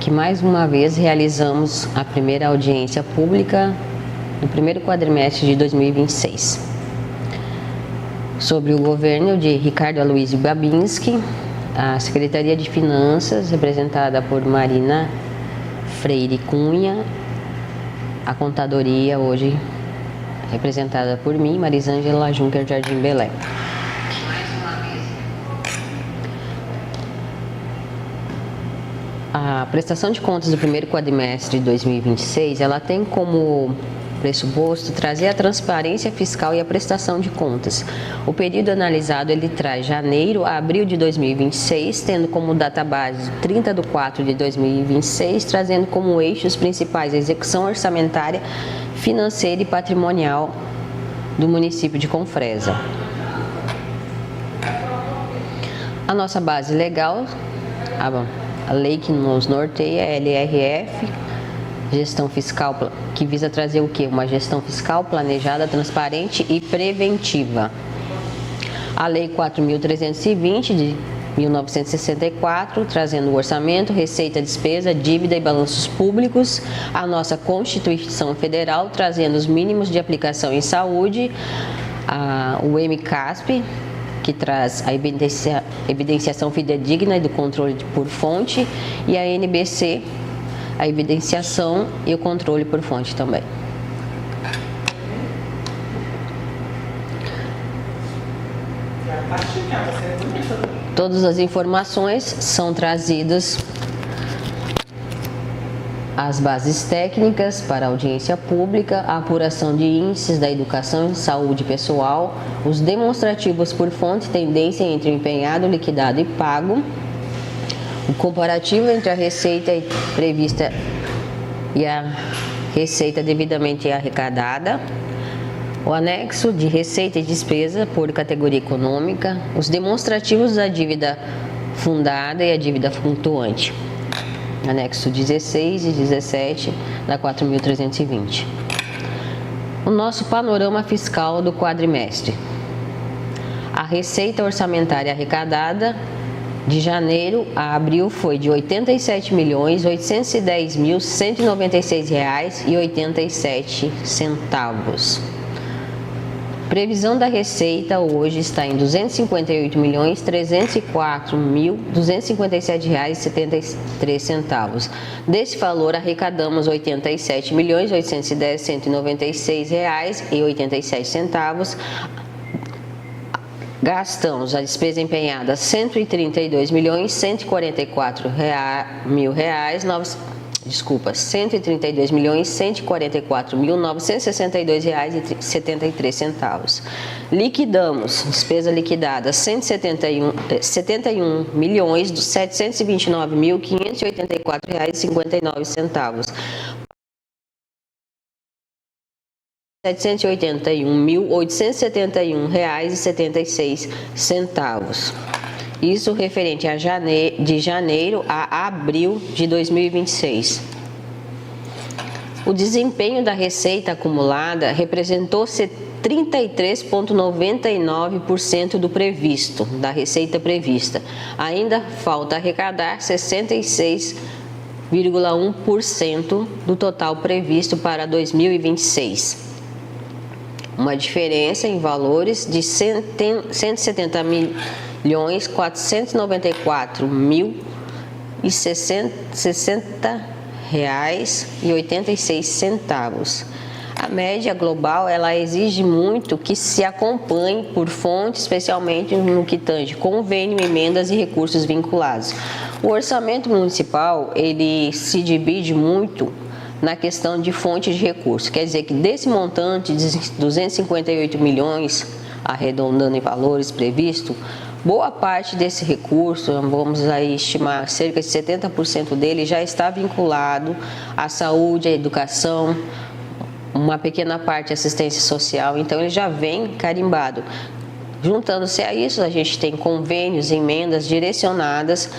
que mais uma vez realizamos a primeira audiência pública no primeiro quadrimestre de 2026, sobre o governo de Ricardo Aloysio Babinski, a Secretaria de Finanças, representada por Marina Freire Cunha, a Contadoria, hoje representada por mim, Marisângela Juncker Jardim Belém. A prestação de contas do primeiro quadrimestre de 2026, ela tem como pressuposto trazer a transparência fiscal e a prestação de contas. O período analisado, ele traz janeiro a abril de 2026, tendo como database 30/4/2026, trazendo como eixos principais a execução orçamentária, financeira e patrimonial do município de Confresa. A nossa base legal, a lei que nos norteia é a LRF, gestão fiscal, que visa trazer o quê? Uma gestão fiscal planejada, transparente e preventiva. A Lei 4.320 de 1964, trazendo o orçamento, receita, despesa, dívida e balanços públicos. A nossa Constituição Federal, trazendo os mínimos de aplicação em saúde. O MCASP, que traz a evidenciação fidedigna e do controle por fonte, e a NBC, a evidenciação e o controle por fonte também. Todas as informações são trazidas, as bases técnicas para audiência pública, a apuração de índices da educação e saúde pessoal, os demonstrativos por fonte, tendência entre o empenhado, liquidado e pago, o comparativo entre a receita prevista e a receita devidamente arrecadada, o anexo de receita e despesa por categoria econômica, os demonstrativos da dívida fundada e a dívida flutuante. Anexo 16 e 17 da 4.320. O nosso panorama fiscal do quadrimestre. A receita orçamentária arrecadada de janeiro a abril foi de R$ 87.810.196,87. Previsão da receita hoje está em R$ 258.304.257,73. Desse valor, arrecadamos R$ 87.810.196,87. Gastamos a despesa empenhada R$ 132.144.962,73. Liquidamos, despesa liquidada, R$ 71.729.584,59. R$ 781.871,76. Isso referente a de janeiro a abril de 2026. O desempenho da receita acumulada representou 33,99% do previsto, da receita prevista. Ainda falta arrecadar 66,1% do total previsto para 2026. Uma diferença em valores de R$ 170.460,86. A média global, ela exige muito que se acompanhe por fonte, especialmente no que tange convênio, emendas e recursos vinculados. O orçamento municipal, ele se divide muito na questão de fonte de recursos. Quer dizer que desse montante de 258 milhões, arredondando em valores previsto, boa parte desse recurso, vamos aí estimar cerca de 70% dele, já está vinculado à saúde, à educação, uma pequena parte à assistência social, então ele já vem carimbado. Juntando-se a isso, a gente tem convênios, emendas direcionadas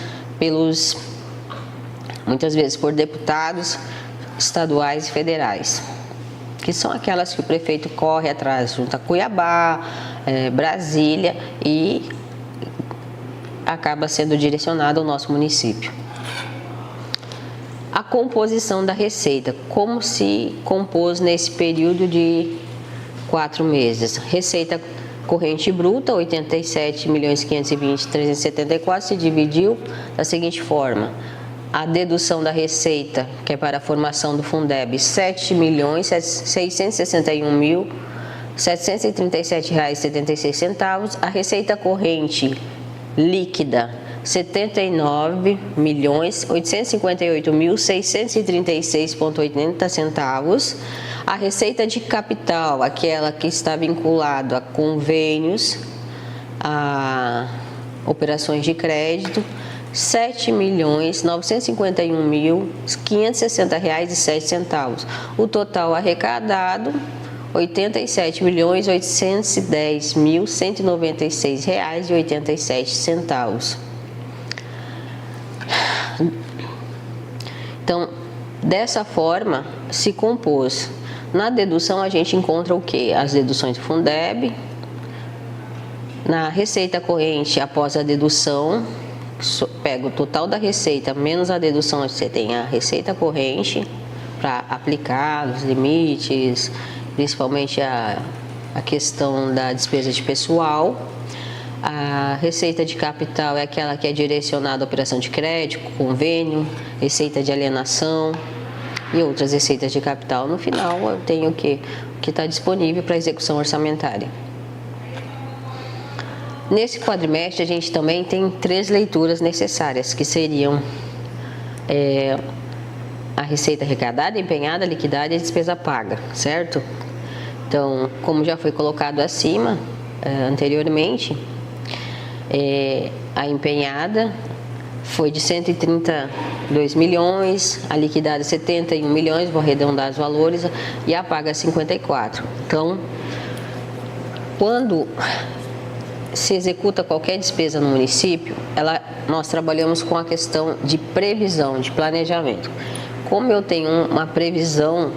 muitas vezes por deputados estaduais e federais, que são aquelas que o prefeito corre atrás, junto a Cuiabá, Brasília, e acaba sendo direcionado ao nosso município. A composição da receita, como se compôs nesse período de 4 meses. Receita corrente bruta, 87.520.374, se dividiu da seguinte forma: a dedução da receita, que é para a formação do Fundeb, R$ 7.661.737,76. A receita corrente líquida, R$ 79.858.636,80. A receita de capital, aquela que está vinculada a convênios, a operações de crédito, R$ 7.951.560,07. O total arrecadado, R$ 87.810.196,87. Então, dessa forma, se compôs. Na dedução, a gente encontra o quê? As deduções do Fundeb. Na receita corrente, após a dedução, pega o total da receita menos a dedução, você tem a receita corrente para aplicar os limites, principalmente a questão da despesa de pessoal. A receita de capital é aquela que é direcionada à operação de crédito, convênio, receita de alienação e outras receitas de capital. No final, eu tenho o que está disponível para execução orçamentária. Nesse quadrimestre, a gente também tem 3 leituras necessárias, que seriam a receita arrecadada, empenhada, liquidada e a despesa paga, certo? Então, como já foi colocado acima, anteriormente, a empenhada foi de 132 milhões, a liquidada 71 milhões, vou arredondar os valores, e a paga 54. Então, quando se executa qualquer despesa no município, nós trabalhamos com a questão de previsão, de planejamento. Como eu tenho uma previsão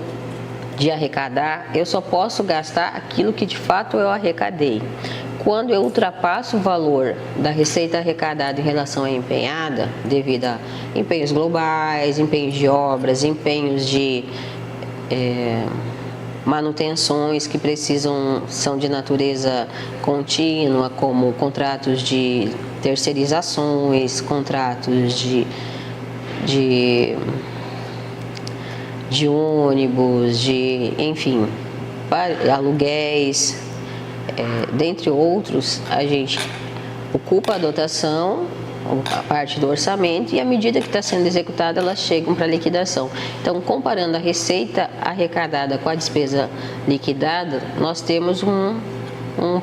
de arrecadar, eu só posso gastar aquilo que de fato eu arrecadei. Quando eu ultrapasso o valor da receita arrecadada em relação à empenhada, devido a empenhos globais, empenhos de obras, empenhos de manutenções que são de natureza contínua, como contratos de terceirizações, contratos de ônibus, enfim, aluguéis, dentre outros, a gente ocupa a dotação, a parte do orçamento, e à medida que está sendo executada, elas chegam para liquidação. Então, comparando a receita arrecadada com a despesa liquidada, nós temos um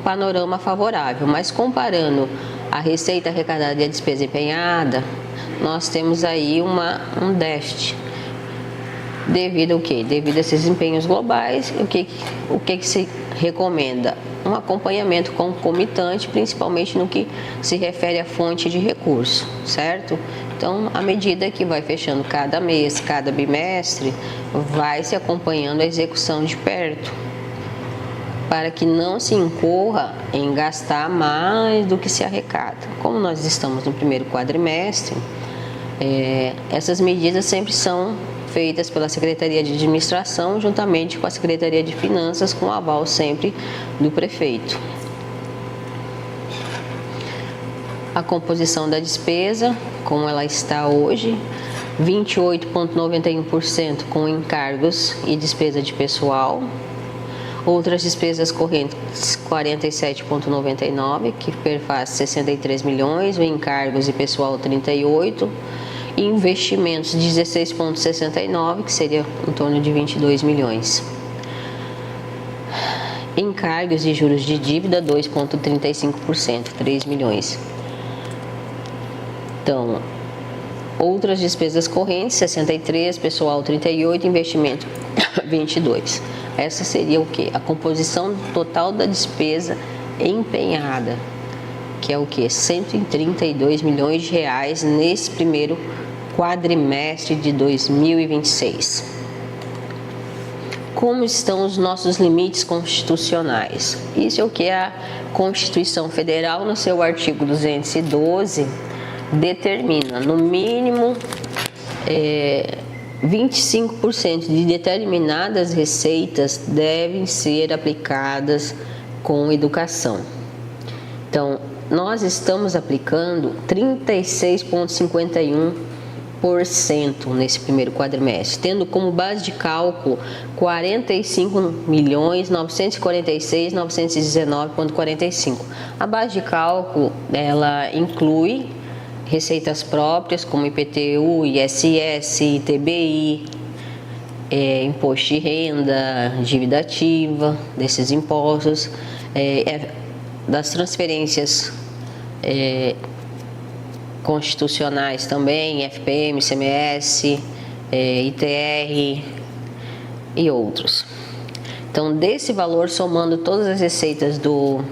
panorama favorável, mas comparando a receita arrecadada e a despesa empenhada, nós temos aí um déficit. Devido ao quê? Devido a esses empenhos globais, o que se recomenda? Um acompanhamento concomitante, principalmente no que se refere à fonte de recurso, certo? Então, à medida que vai fechando cada mês, cada bimestre, vai se acompanhando a execução de perto, para que não se incorra em gastar mais do que se arrecada. Como nós estamos no primeiro quadrimestre, essas medidas sempre são feitas pela Secretaria de Administração, juntamente com a Secretaria de Finanças, com o aval sempre do prefeito. A composição da despesa, como ela está hoje, 28,91% com encargos e despesa de pessoal. Outras despesas correntes, 47,99%, que perfaz 63 milhões, o encargos e pessoal 38%. Investimentos 16,69, que seria em torno de 22 milhões. Encargos e juros de dívida 2,35%, 3 milhões. Então, outras despesas correntes 63, pessoal 38, investimento 22. Essa seria o quê? A composição total da despesa empenhada, que é o quê? 132 milhões de reais nesse primeiro quadrimestre de 2026. Como estão os nossos limites constitucionais? Isso é o que a Constituição Federal, no seu artigo 212, determina. No mínimo, 25% de determinadas receitas devem ser aplicadas com educação. Então, nós estamos aplicando 36,51% nesse primeiro quadrimestre, tendo como base de cálculo 45.946.919,45. A base de cálculo, ela inclui receitas próprias como IPTU, ISS, ITBI, imposto de renda, dívida ativa, desses impostos, das transferências constitucionais também, FPM, ICMS, ITR e outros. Então, desse valor, somando todas as receitas do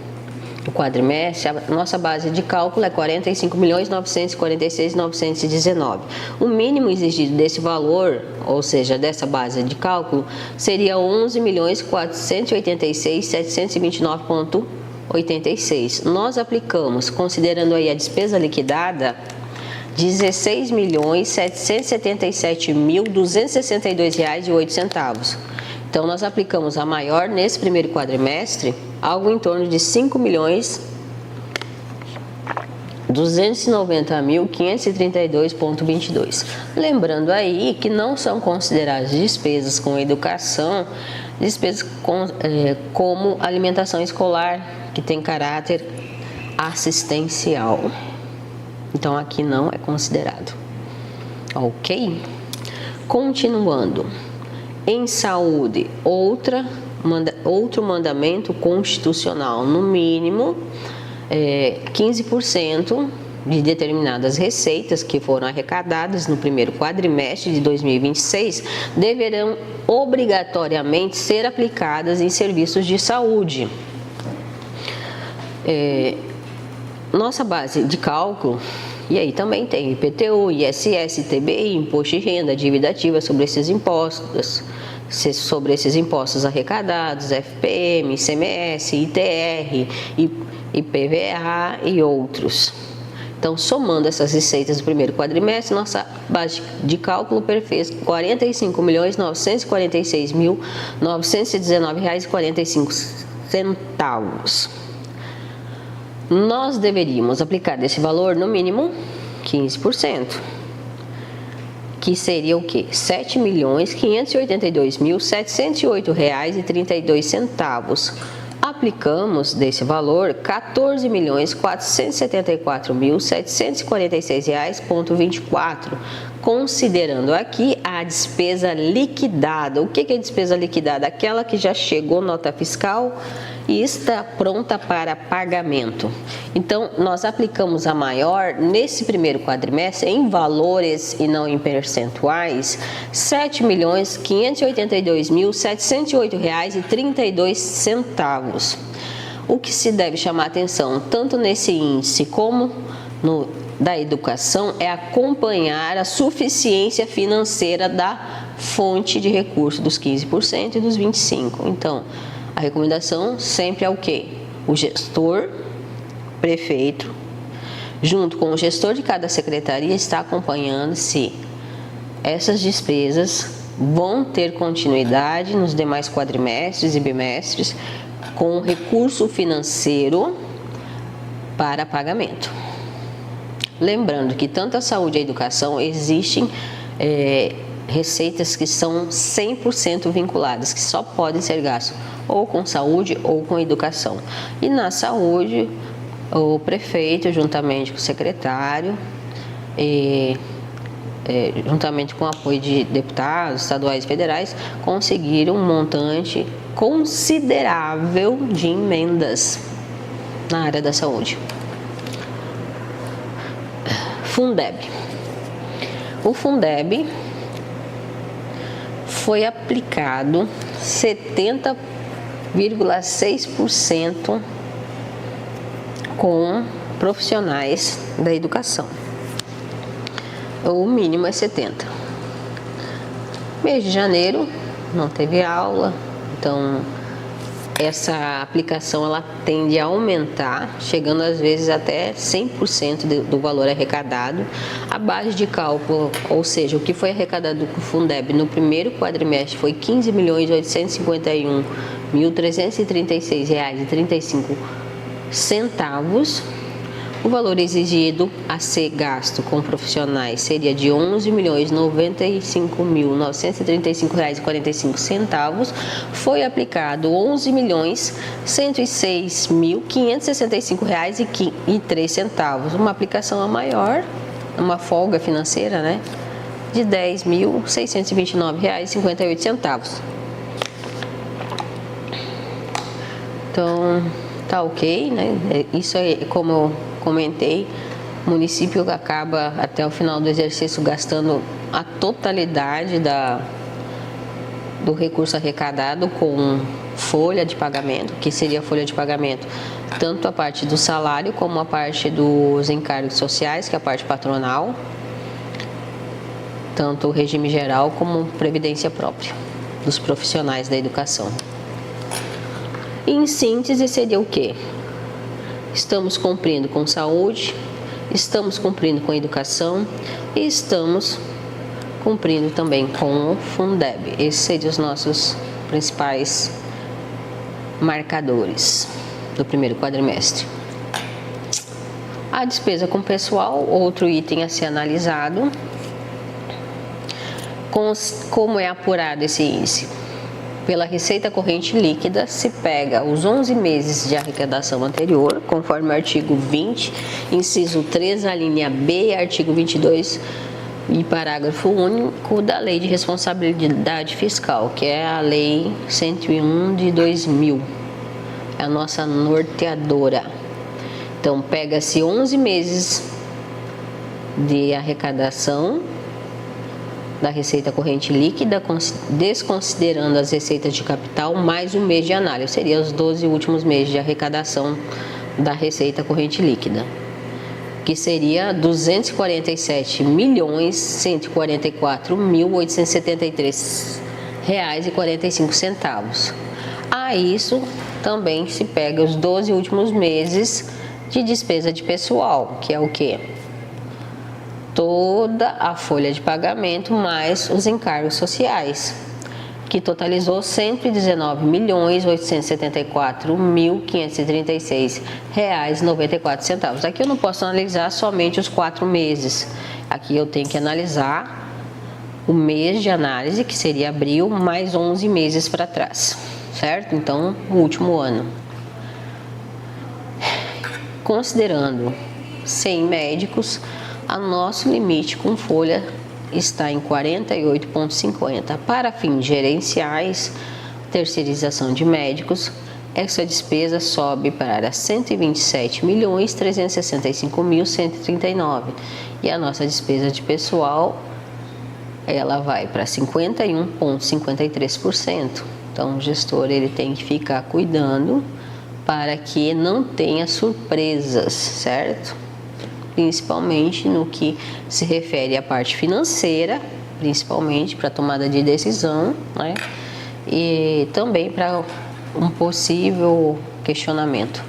quadrimestre, a nossa base de cálculo é 45.946.919. O mínimo exigido desse valor, ou seja, dessa base de cálculo, seria 11.486.729,86. Nós aplicamos, considerando aí a despesa liquidada, 16.777.262,08. Então, nós aplicamos a maior nesse primeiro quadrimestre, algo em torno de 5.290.532,22. Lembrando aí que não são consideradas despesas com educação, despesas como alimentação escolar, que tem caráter assistencial. Então, aqui não é considerado. Ok? Continuando. Em saúde, outro mandamento constitucional, no mínimo 15% de determinadas receitas que foram arrecadadas no primeiro quadrimestre de 2026 deverão obrigatoriamente ser aplicadas em serviços de saúde. Nossa base de cálculo, e aí também tem IPTU, ISS, ITBI, imposto de renda, dívida ativa sobre esses impostos arrecadados, FPM, ICMS, ITR, IPVA e outros. Então, somando essas receitas do primeiro quadrimestre, nossa base de cálculo fez R$ 45.946.919,45. Nós deveríamos aplicar desse valor, no mínimo, 15%, que seria o quê? R$ 7.582.708,32. Aplicamos desse valor R$ 14.474.746,24, considerando aqui a despesa liquidada. O que é despesa liquidada? Aquela que já chegou nota fiscal e está pronta para pagamento. Então, nós aplicamos a maior nesse primeiro quadrimestre em valores e não em percentuais, R$ 7.582.708,32. O que se deve chamar atenção, tanto nesse índice como no da educação, é acompanhar a suficiência financeira da fonte de recurso dos 15% e dos 25%. Então, a recomendação sempre é o quê? O gestor, prefeito, junto com o gestor de cada secretaria, está acompanhando se essas despesas vão ter continuidade nos demais quadrimestres e bimestres com recurso financeiro para pagamento. Lembrando que tanto a saúde e a educação existem receitas que são 100% vinculadas, que só podem ser gastos ou com saúde ou com educação. E na saúde, o prefeito, juntamente com o secretário, juntamente com o apoio de deputados estaduais e federais, conseguiram um montante considerável de emendas na área da saúde. Fundeb. O Fundeb foi aplicado 70,6% com profissionais da educação. O mínimo é 70%. Mês de janeiro não teve aula, então essa aplicação ela tende a aumentar, chegando às vezes até 100% do valor arrecadado. A base de cálculo, ou seja, o que foi arrecadado com o Fundeb no primeiro quadrimestre foi R$ 15.851.336,35. O valor exigido a ser gasto com profissionais seria de R$ 11.095.935,45. Foi aplicado R$ 11.106.565,03. Uma aplicação a maior, uma folga financeira, né? De R$ 10.629,58. Então, tá ok, né? Isso é como eu comentei, o município acaba até o final do exercício gastando a totalidade do recurso arrecadado com folha de pagamento, que seria a folha de pagamento, tanto a parte do salário como a parte dos encargos sociais, que é a parte patronal, tanto o regime geral como previdência própria dos profissionais da educação. Em síntese, seria o quê? Estamos cumprindo com saúde, estamos cumprindo com educação e estamos cumprindo também com o Fundeb. Esses seriam os nossos principais marcadores do primeiro quadrimestre. A despesa com pessoal, outro item a ser analisado. Como é apurado esse índice? Pela receita corrente líquida, se pega os 11 meses de arrecadação anterior, conforme o artigo 20, inciso 3, a linha B, artigo 22 e parágrafo único da Lei de Responsabilidade Fiscal, que é a Lei 101 de 2000, é a nossa norteadora. Então, pega-se 11 meses de arrecadação da receita corrente líquida, desconsiderando as receitas de capital, mais um mês de análise, seria os 12 últimos meses de arrecadação da receita corrente líquida, que seria R$ 247.144.873,45. A isso também se pega os 12 últimos meses de despesa de pessoal, que é o quê? Toda a folha de pagamento mais os encargos sociais, que totalizou R$ 119.874.536,94. Aqui eu não posso analisar somente os 4 meses, aqui eu tenho que analisar o mês de análise, que seria abril, mais 11 meses para trás, certo? Então, o último ano. Considerando 100 médicos, a nosso limite com folha está em 48,50. Para fins gerenciais, terceirização de médicos, essa despesa sobe para R$ 127.365.139. E a nossa despesa de pessoal, ela vai para 51,53%. Então, o gestor ele tem que ficar cuidando para que não tenha surpresas, certo? Principalmente no que se refere à parte financeira, principalmente para tomada de decisão, né? E também para um possível questionamento.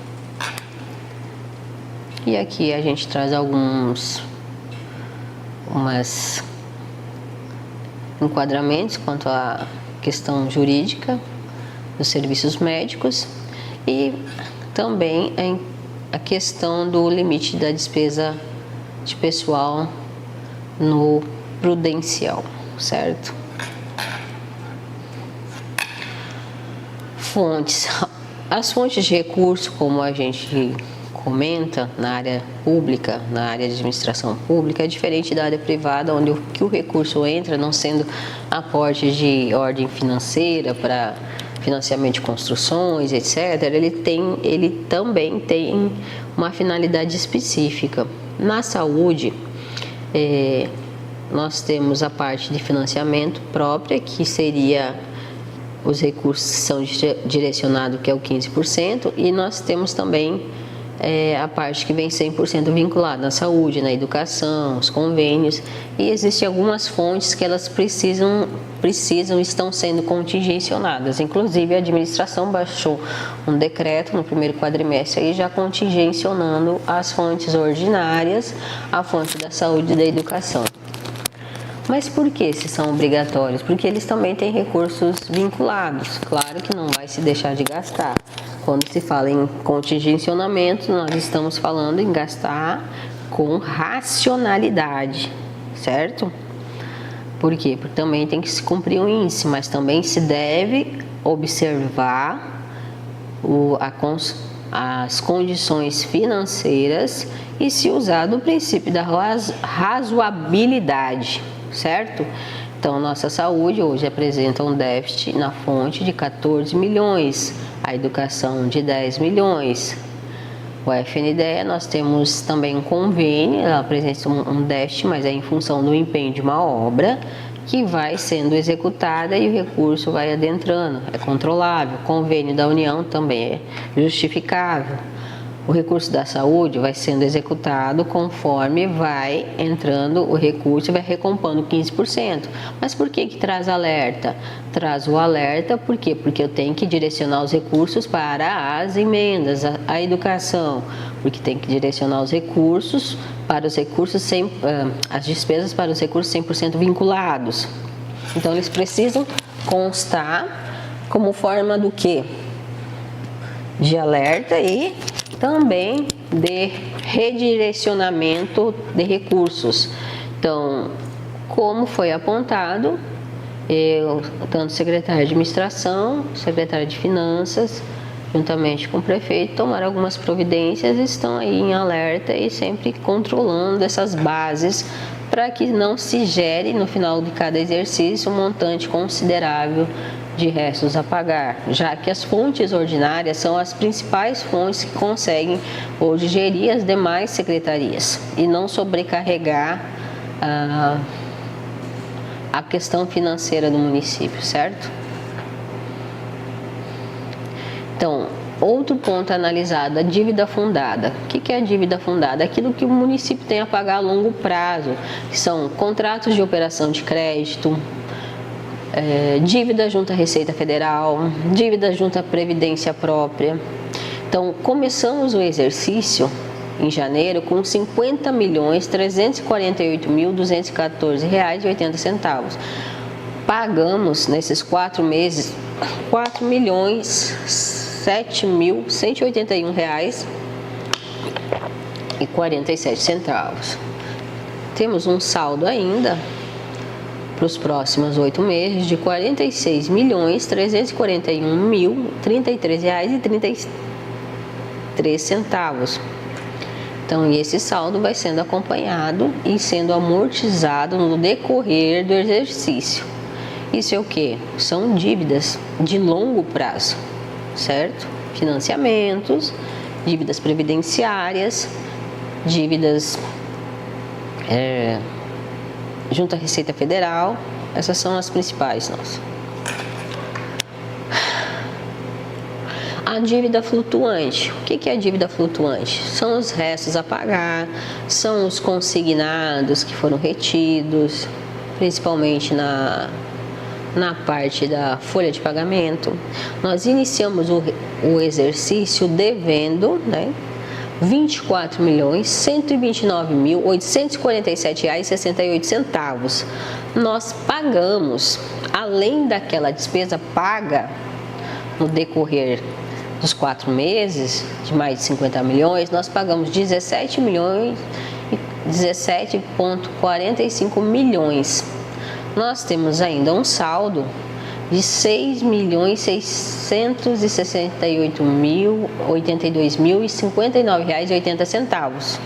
E aqui a gente traz alguns enquadramentos quanto à questão jurídica dos serviços médicos e também a questão do limite da despesa de pessoal no prudencial, certo? Fontes. As fontes de recurso, como a gente comenta na área pública, na área de administração pública, é diferente da área privada, onde o recurso entra não sendo aporte de ordem financeira para financiamento de construções, etc., ele também tem uma finalidade específica. Na saúde, nós temos a parte de financiamento própria, que seria os recursos que são direcionados, que é o 15%, e nós temos também a parte que vem 100% vinculada à saúde, na educação, os convênios, e existem algumas fontes que elas precisam estão sendo contingenciadas. Inclusive, a administração baixou um decreto no primeiro quadrimestre aí, já contingenciando as fontes ordinárias, a fonte da saúde e da educação. Mas por que esses são obrigatórios? Porque eles também têm recursos vinculados. Claro que não vai se deixar de gastar. Quando se fala em contingenciamento, nós estamos falando em gastar com racionalidade, certo? Por quê? Porque também tem que se cumprir um índice, mas também se deve observar as condições financeiras e se usar do princípio da razoabilidade, certo? Então, nossa saúde hoje apresenta um déficit na fonte de 14 milhões, a educação de 10 milhões. O FNDE, nós temos também um convênio, ela apresenta um déficit, mas é em função do empenho de uma obra que vai sendo executada e o recurso vai adentrando, é controlável. O convênio da União também é justificável. O recurso da saúde vai sendo executado conforme vai entrando o recurso e vai recompondo 15%. Mas por que traz alerta? Traz o alerta por quê? Porque eu tenho que direcionar os recursos para as emendas, a educação, porque tem que direcionar os recursos para os recursos as despesas para os recursos 100% vinculados. Então eles precisam constar como forma do quê? De alerta e também de redirecionamento de recursos. Então, como foi apontado, tanto secretário de administração, secretário de finanças, juntamente com o prefeito, tomaram algumas providências, estão aí em alerta e sempre controlando essas bases para que não se gere no final de cada exercício um montante considerável de restos a pagar, já que as fontes ordinárias são as principais fontes que conseguem hoje gerir as demais secretarias e não sobrecarregar a questão financeira do município, certo? Então, outro ponto analisado, a dívida fundada. O que é a dívida fundada? Aquilo que o município tem a pagar a longo prazo, que são contratos de operação de crédito, dívida junto à Receita Federal, dívida junto à Previdência Própria. Então, começamos o exercício em janeiro com R$ 50.348.214,80. Pagamos nesses 4 meses R$ 4.7.181,47. Temos um saldo ainda para os próximos 8 meses de R$ 46.341.033,33. Então, esse saldo vai sendo acompanhado e sendo amortizado no decorrer do exercício. Isso é o que? São dívidas de longo prazo, certo? Financiamentos, dívidas previdenciárias, dívidas junto à Receita Federal. Essas são as principais nossas. A dívida flutuante. O que é a dívida flutuante? São os restos a pagar, são os consignados que foram retidos, principalmente na parte da folha de pagamento. Nós iniciamos o exercício devendo, né, R$ 24.129.847,68. Nós pagamos, além daquela despesa paga no decorrer dos 4 meses, de mais de 50 milhões, nós pagamos 17,45 milhões. Nós temos ainda um saldo de R$ 6.668.082.059,80.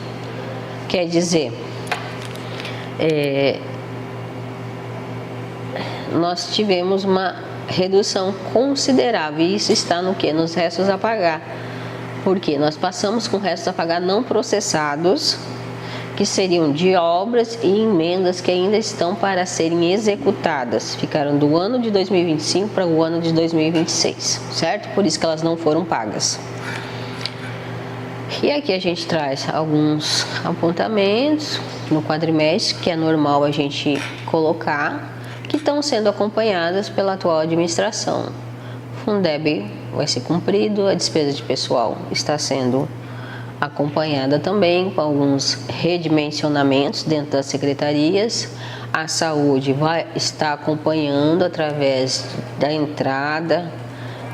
Quer dizer, nós tivemos uma redução considerável, e isso está no que? Nos restos a pagar. Porque nós passamos com restos a pagar não processados, que seriam de obras e emendas que ainda estão para serem executadas. Ficaram do ano de 2025 para o ano de 2026, certo? Por isso que elas não foram pagas. E aqui a gente traz alguns apontamentos no quadrimestre, que é normal a gente colocar, que estão sendo acompanhadas pela atual administração. O Fundeb vai ser cumprido, a despesa de pessoal está sendo acompanhada também com alguns redimensionamentos dentro das secretarias. A saúde vai estar acompanhando através da entrada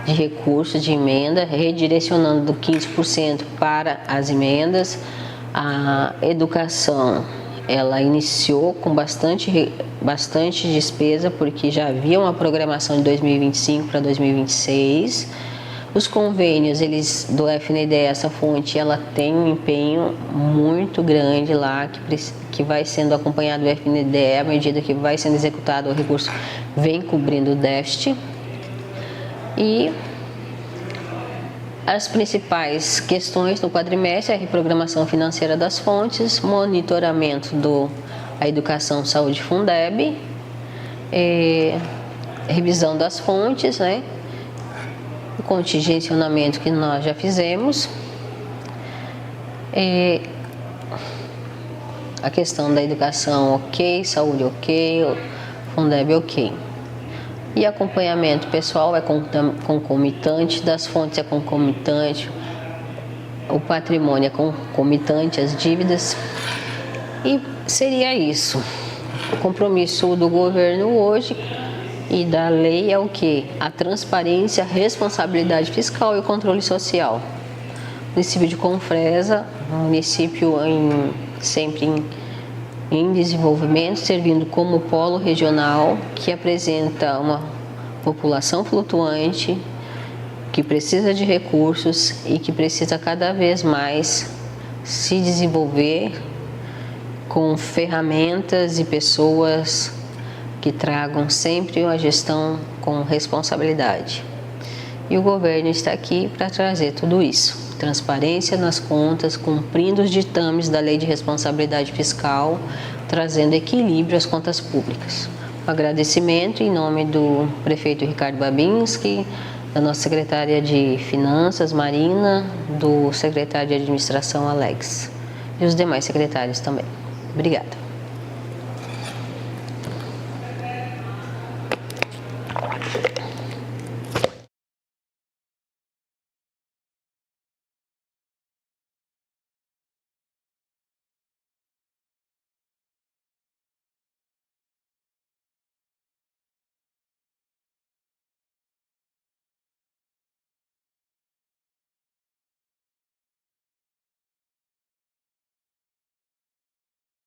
de recursos de emenda, redirecionando 15% para as emendas. A educação, ela iniciou com bastante despesa, porque já havia uma programação de 2025 para 2026. Os convênios, do FNDE, essa fonte, ela tem um empenho muito grande lá, que vai sendo acompanhado do FNDE, à medida que vai sendo executado o recurso, vem cobrindo o déficit. E as principais questões no quadrimestre é a reprogramação financeira das fontes, monitoramento da educação, saúde, Fundeb, revisão das fontes, né? O contingencionamento que nós já fizemos, a questão da educação ok, saúde ok, Fundeb ok. E acompanhamento pessoal é concomitante, das fontes é concomitante, o patrimônio é concomitante, as dívidas. E seria isso. O compromisso do governo hoje e da lei é o quê? A transparência, a responsabilidade fiscal e o controle social. O município de Confresa, um município sempre em desenvolvimento, servindo como polo regional, que apresenta uma população flutuante, que precisa de recursos e que precisa cada vez mais se desenvolver com ferramentas e pessoas que tragam sempre uma gestão com responsabilidade. E o governo está aqui para trazer tudo isso. Transparência nas contas, cumprindo os ditames da Lei de Responsabilidade Fiscal, trazendo equilíbrio às contas públicas. Um agradecimento em nome do prefeito Ricardo Babinski, da nossa secretária de Finanças, Marina, do secretário de Administração, Alex, e os demais secretários também. Obrigada.